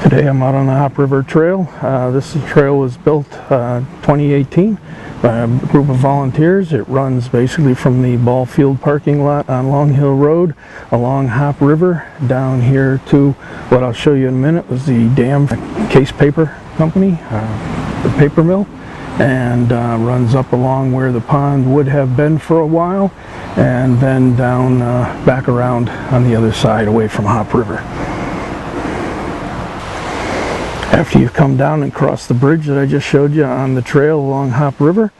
Today I'm out on the Hop River Trail. This trail was built 2018 by a group of volunteers. It runs basically from the ball field parking lot on Long Hill Road along Hop River down here to what I'll show you in a minute was the dam Case Paper Company, the paper mill, and runs up along where the pond would have been for a while and then down back around on the other side away from Hop River. After you come down and cross the bridge that I just showed you on the trail along Hop River,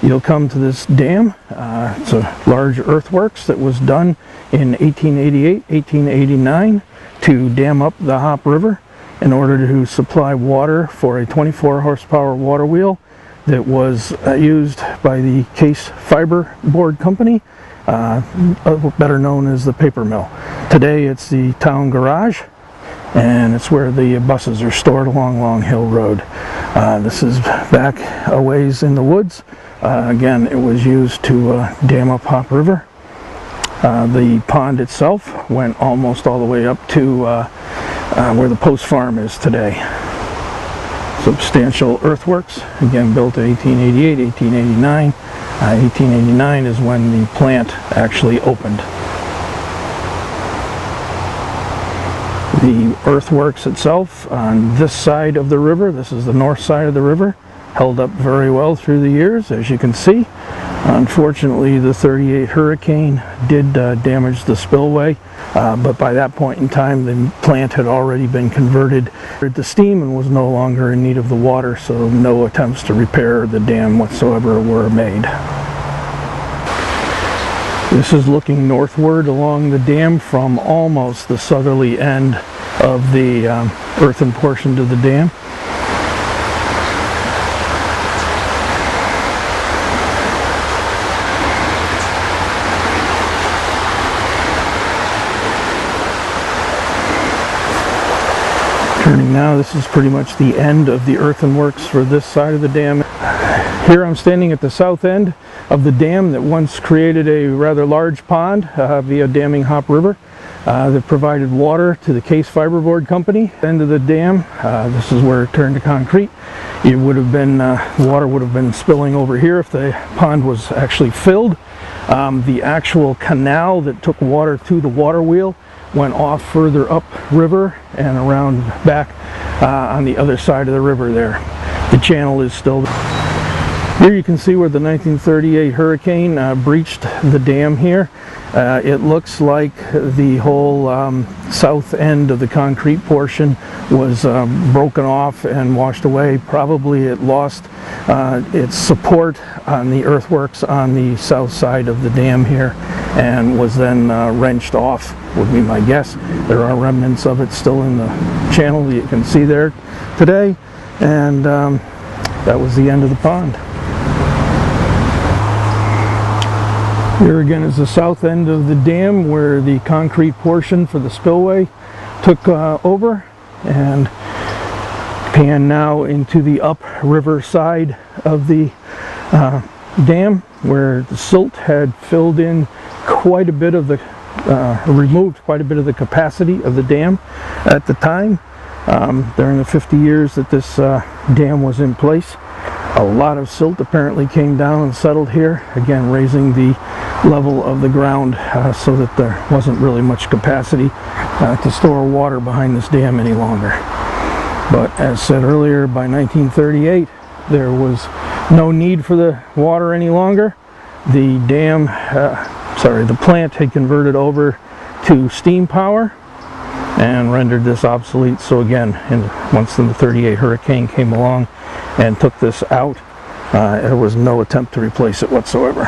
you'll come to this dam. It's a large earthworks that was done in 1888, 1889 to dam up the Hop River in order to supply water for a 24 horsepower water wheel that was used by the Case Fiber Board Company, better known as the paper mill. Today it's the town garage, and it's where the buses are stored along Long Hill Road. This is back a ways in the woods. Again, it was used to dam up Hop River. The pond itself went almost all the way up to where the post farm is today. Substantial earthworks, again built in 1888, 1889. 1889 is when the plant actually opened. The earthworks itself on this side of the river, this is the north side of the river, held up very well through the years, as you can see. Unfortunately, the 38 hurricane did damage the spillway, but by that point in time the plant had already been converted to steam and was no longer in need of the water, so no attempts to repair the dam whatsoever were made. This is looking northward along the dam from almost the southerly end of the earthen portion of the dam. Turning now, this is pretty much the end of the earthworks for this side of the dam. Here I'm standing at the south end of the dam that once created a rather large pond via damming Hop River that provided water to the Case Fiberboard Company. End of the dam, this is where it turned to concrete. It would have been, water would have been spilling over here if the pond was actually filled. The actual canal that took water to the water wheel went off further up river and around back on the other side of the river there. The channel is still there. Here you can see where the 1938 hurricane breached the dam here. It looks like the whole south end of the concrete portion was broken off and washed away. Probably it lost its support on the earthworks on the south side of the dam here and was then wrenched off, would be my guess. There are remnants of it still in the channel that you can see there today, and that was the end of the pond. Here again is the south end of the dam where the concrete portion for the spillway took over, and pan now into the upriver side of the dam where the silt had filled in quite a bit of the, removed quite a bit of the capacity of the dam at the time. During the 50 years that this dam was in place, a lot of silt apparently came down and settled here, again raising the level of the ground so that there wasn't really much capacity to store water behind this dam any longer. But as said earlier, by 1938 there was no need for the water any longer. The dam, the plant had converted over to steam power and rendered this obsolete. So again, once the 38 hurricane came along and took this out, there was no attempt to replace it whatsoever.